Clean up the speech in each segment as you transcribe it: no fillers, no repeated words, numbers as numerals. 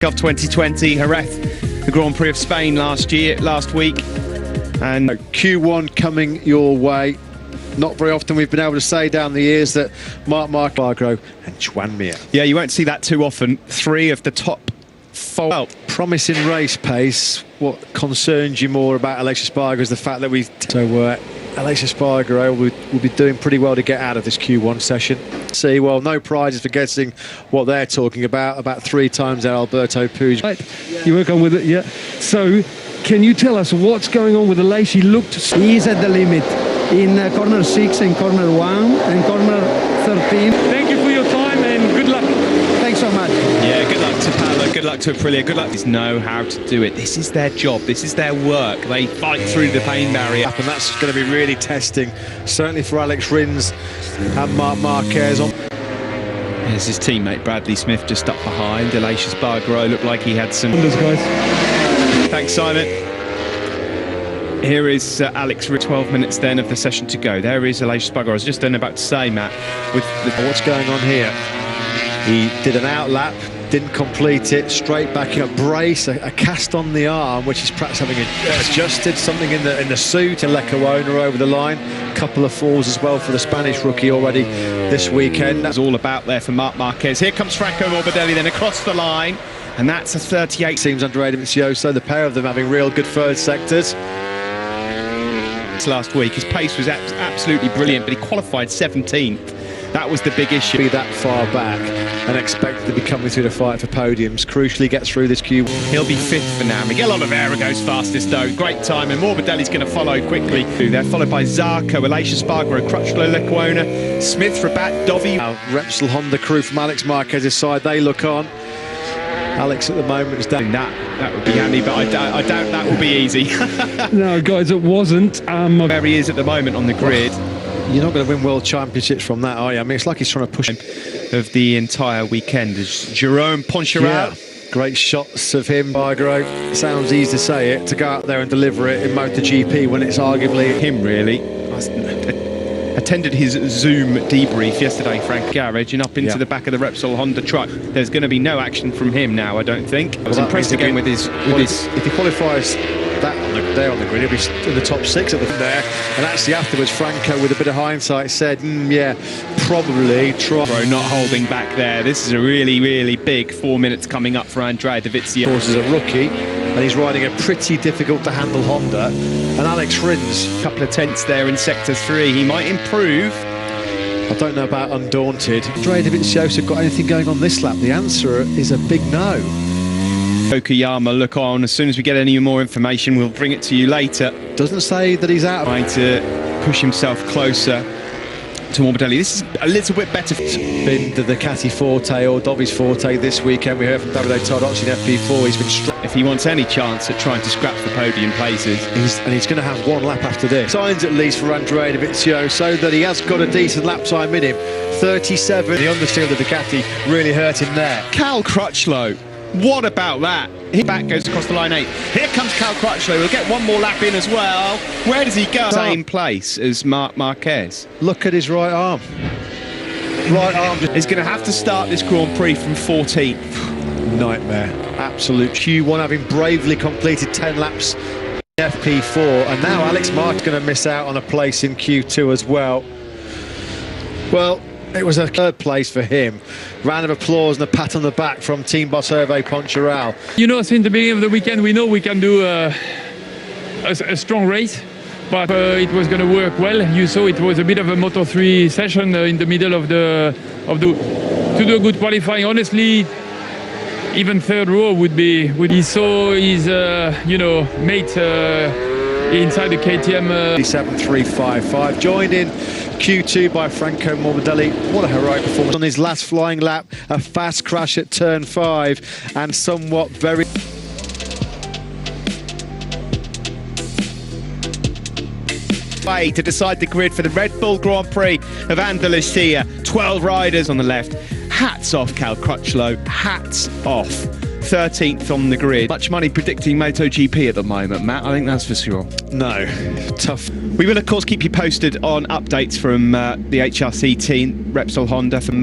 Of 2020, Jerez, the Grand Prix of Spain last week, and Q1 coming your way. Not very often we've been able to say down the years that Marc Bargro and Juan Mir. Yeah, you won't see that too often. 3 of the top 4. Well, promising race pace. What concerns you more about Aleix Espargaro is the fact that Aleix Espargaro will be doing pretty well to get out of this Q1 session. See, well, no prizes for guessing what they're talking about 3 times there, Alberto Puig. Right. You work on with it, yeah. So, can you tell us what's going on with Aleix? He's at the limit in corner 6 and corner 1 and corner 13. Thank you for your time and good luck. Thanks so much. Yeah, good luck to Paolo, good luck to Aprilia, good luck. They know how to do it. This is their job, this is their work. They fight through the pain barrier. And that's going to be really testing, certainly for Alex Rins and Marc Marquez. There's his teammate Bradley Smith just up behind. Aleix Espargaro looked like he had some... Guys. Thanks, Simon. Here is Alex, 12 minutes then of the session to go. There is Aleix Espargaro. I was just about to say, Matt, with what's going on here. He did an outlap, didn't complete it, straight back in a brace, a cast on the arm, which is perhaps having adjusted something in the suit. And Lecuona over the line, couple of falls as well for the Spanish rookie already this weekend. That's all about there for Marc Marquez. Here comes Franco Morbidelli then across the line, and that's a 38. Seems under Dovizioso, the pair of them having real good third sectors. Last week his pace was absolutely brilliant, but he qualified 17th. That was the big issue. Be that far back and expected to be coming through the fight for podiums. Crucially gets through this Q1. He'll be 5th for now. Miguel Oliveira goes fastest though. Great time, and Morbidelli's going to follow quickly. They're followed by Zarco, Aleix Espargaro, Crutchlow, Lecuona, Smith, Rabat, Dovi. Repsol Honda crew from Alex Marquez's side, they look on. Alex at the moment is down. That would be handy, but I doubt that will be easy. No, guys, it wasn't. Where he is at the moment on the grid. You're not going to win world championships from that, are you? I mean, it's like he's trying to push of the entire weekend is Jerome Poncharal. Yeah. Great shots of him, Bargaro. Sounds easy to say it, to go out there and deliver it in MotoGP when it's arguably him, really. Attended his Zoom debrief yesterday, Frank Garage, and up into the back of the Repsol Honda truck. There's going to be no action from him now, I don't think. I was impressed again with his... If he qualifies that there on the grid, he'll be in the top 6 at the there. And actually afterwards, Franco, with a bit of hindsight, said, yeah, probably try. Not holding back there. This is a really, really big 4 minutes coming up for Andrea Dovizioso. Of course, as a rookie, and he's riding a pretty difficult-to-handle Honda. And Alex Rins, a couple of tenths there in Sector 3. He might improve. I don't know about Undaunted. Andrea Dovizioso got anything going on this lap? The answer is a big no. Okayama, look on. As soon as we get any more information, we'll bring it to you later. Doesn't say that he's out. Trying to push himself closer to Morbidelli. This is a little bit better. It's been the Ducati forte or Dovi's forte this weekend. We heard from Davide Tardocci in FP4. He's been if he wants any chance at trying to scrap for podium places. He's going to have 1 lap after this. Signs at least for Andrea Dovizioso, so that he has got a decent lap time in him. 37. The understeer of the Ducati really hurt him there. Cal Crutchlow. What about that? His back goes across the line 8. Here comes Cal Crutchlow. We'll get 1 more lap in as well. Where does he go? Same place as Marc Marquez. Look at his right arm. Right arm. He's going to have to start this Grand Prix from 14th. Nightmare. Absolute Q1, having bravely completed 10 laps in FP4. And now Alex Marquez going to miss out on a place in Q2 as well. Well, it was a 3rd place for him. Round of applause and a pat on the back from team boss Hervé Poncharal. You know, since the beginning of the weekend, we know we can do a strong race, but it was going to work well. You saw it was a bit of a Moto3 session in the middle of the to do a good qualifying. Honestly, even 3rd row would be. He saw his mate inside the KTM. 7.355, joined in Q2 by Franco Morbidelli. What a heroic performance on his last flying lap. A fast crash at turn 5 and somewhat very... To decide the grid for the Red Bull Grand Prix of Andalusia. 12 riders on the left. Hats off, Cal Crutchlow. Hats off. 13th on the grid. Much money predicting MotoGP at the moment, Matt. I think that's for sure. No, tough. We will, of course, keep you posted on updates from the HRC team, Repsol Honda, from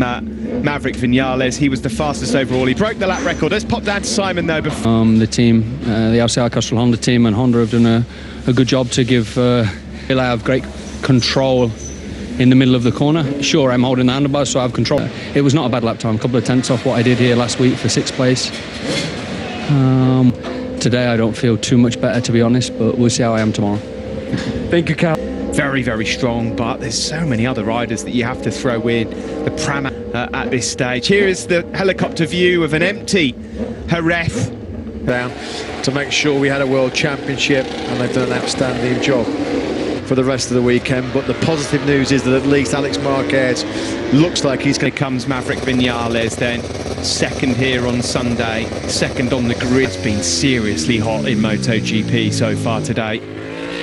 Maverick Vinales. He was the fastest overall. He broke the lap record. Let's pop down to Simon though. The team, the RCI Castrol Honda team and Honda have done a good job to give have great control in the middle of the corner. Sure, I'm holding the handlebars, so I have control. It was not a bad lap time. A couple of tenths off what I did here last week for 6th place. Today I don't feel too much better, to be honest, but we'll see how I am tomorrow. Thank you, Cal. Very, very strong, but there's so many other riders that you have to throw in the Pramac at this stage. Here is the helicopter view of an empty Jerez. Down to make sure we had a World Championship, and they've done an outstanding job for the rest of the weekend. But the positive news is that at least Alex Marquez looks like he's going to... Comes Maverick Vinales then, second here on Sunday, second on the grid. It's been seriously hot in MotoGP so far today.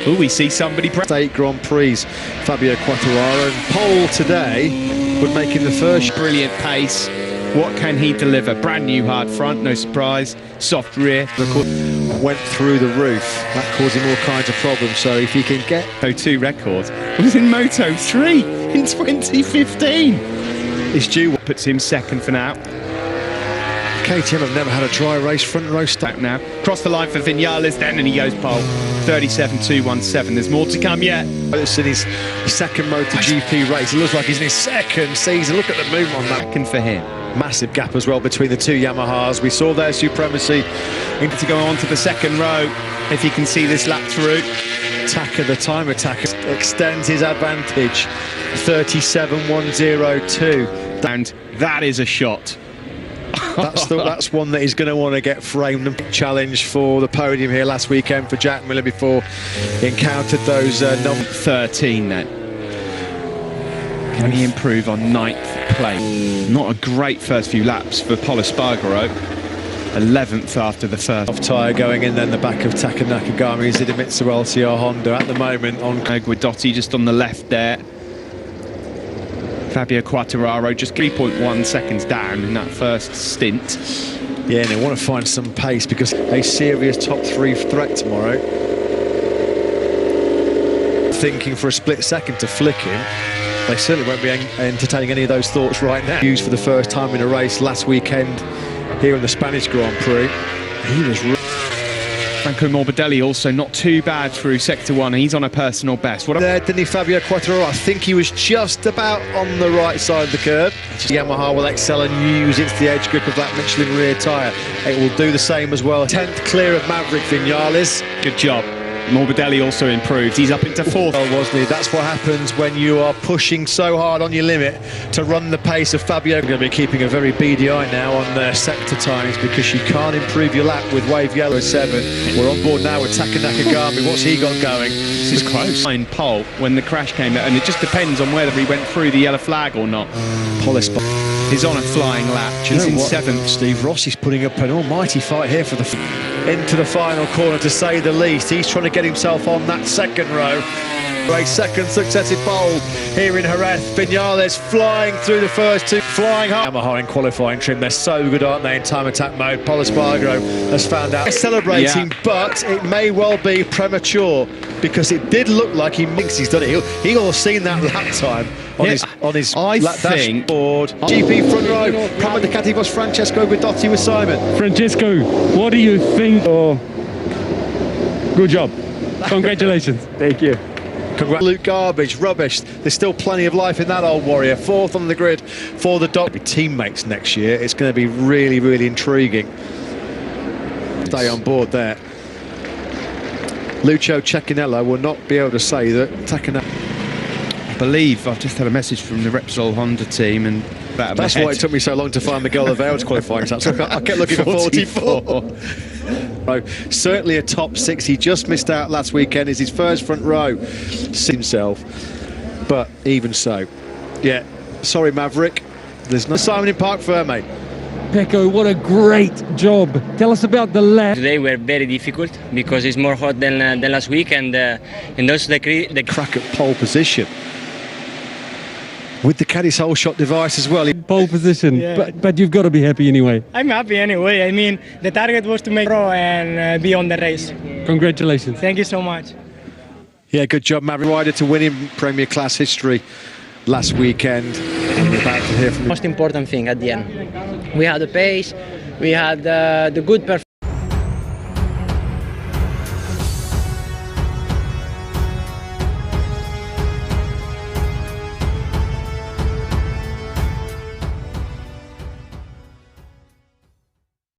Oh, we see somebody... State Grand Prix, Fabio Quartararo, and pole today would make him the first. Brilliant pace. What can he deliver? Brand new hard front, no surprise. Soft rear. Went through the roof. That caused him all kinds of problems. So if he can get... Moto2 records. It was in Moto3 in 2015. It's due. Puts him second for now. KTM have never had a dry race front row stack now. Cross the line for Vinales then, and he goes pole. 37.217. There's more to come yet. It's in his second MotoGP race. It looks like he's in his second season. Look at the move on that. Second for him. Massive gap as well between the two Yamahas. We saw their supremacy. To go on to the second row, if you can see this lap through. Taka, the time attacker, extends his advantage. 37.102. And that is a shot. That's one that he's going to want to get framed and challenge for the podium here last weekend for Jack Miller before he encountered those number 13 then. Can he improve on 9th place? Not a great first few laps for Pol Espargaro. 11th after the first. Off tyre going in then the back of Taka Nakagami, Zidomitsu LCR Honda at the moment on Guidotti just on the left there. Fabio Quartararo just 3.1 seconds down in that first stint. Yeah, and they want to find some pace because a serious top 3 threat tomorrow. Thinking for a split second to flick him. They certainly won't be entertaining any of those thoughts right now. Used for the first time in a race last weekend here in the Spanish Grand Prix. He was... Franco Morbidelli also not too bad through Sector 1. He's on a personal best. What there, didn't he, Fabio Quartararo? I think he was just about on the right side of the curve. Yamaha will excel and use it's the edge grip of that Michelin rear tyre. It will do the same as well. 10th clear of Maverick Vinales. Good job. Morbidelli also improved. He's up into 4th. Oh, wasn't he? That's what happens when you are pushing so hard on your limit to run the pace of Fabio. We're going to be keeping a very beady eye now on their sector times because you can't improve your lap with wave yellow 7. We're on board now with Taka Nakagami. What's he got going? This is close. Pole when the crash came out, and it just depends on whether he went through the yellow flag or not. He's on a flying lap. He's in 7th. Steve Rossi's putting up an almighty fight here for the into the final corner, to say the least. He's trying to get himself on that second row. A second successive pole here in Jerez. Vinales flying through the first 2, flying hard. Yamaha in qualifying trim, they're so good, aren't they, in time attack mode. Pol Espargaro has found out. They're celebrating, but it may well be premature because it did look like he thinks he's done it. He'll have seen that lap time on his dashboard. GP front row. Pramac Ducati was Francesco Bagnaia with Simon. Francesco, what do you think? Oh, good job. Congratulations. Thank you. Absolute garbage, rubbish. There's still plenty of life in that old warrior. 4th on the grid for the teammates next year. It's going to be really, really intriguing. Stay on board there. Lucio Cecchinello will not be able to say that I believe I've just had a message from the Repsol Honda team, and that's why it took me so long to find Miguel Oliveira's qualifying. So I kept looking for 44. Certainly a top 6. He just missed out last weekend. Is his first front row himself, but even so, yeah. Sorry, Maverick. There's no Simon in Park Ferme. Pecco, what a great job. Tell us about the lap. Today were very difficult because it's more hot than last week, and also the crack at pole position with the Caddy's whole shot device as well. Pole position, yeah. But you've got to be happy anyway. I'm happy anyway. I mean, the target was to make pro and be on the race. Congratulations. Thank you so much. Yeah, good job, Maverick. Rider to win in Premier Class history last weekend. And we're about to hear from Most important thing at the end. We had the pace, we had the good performance.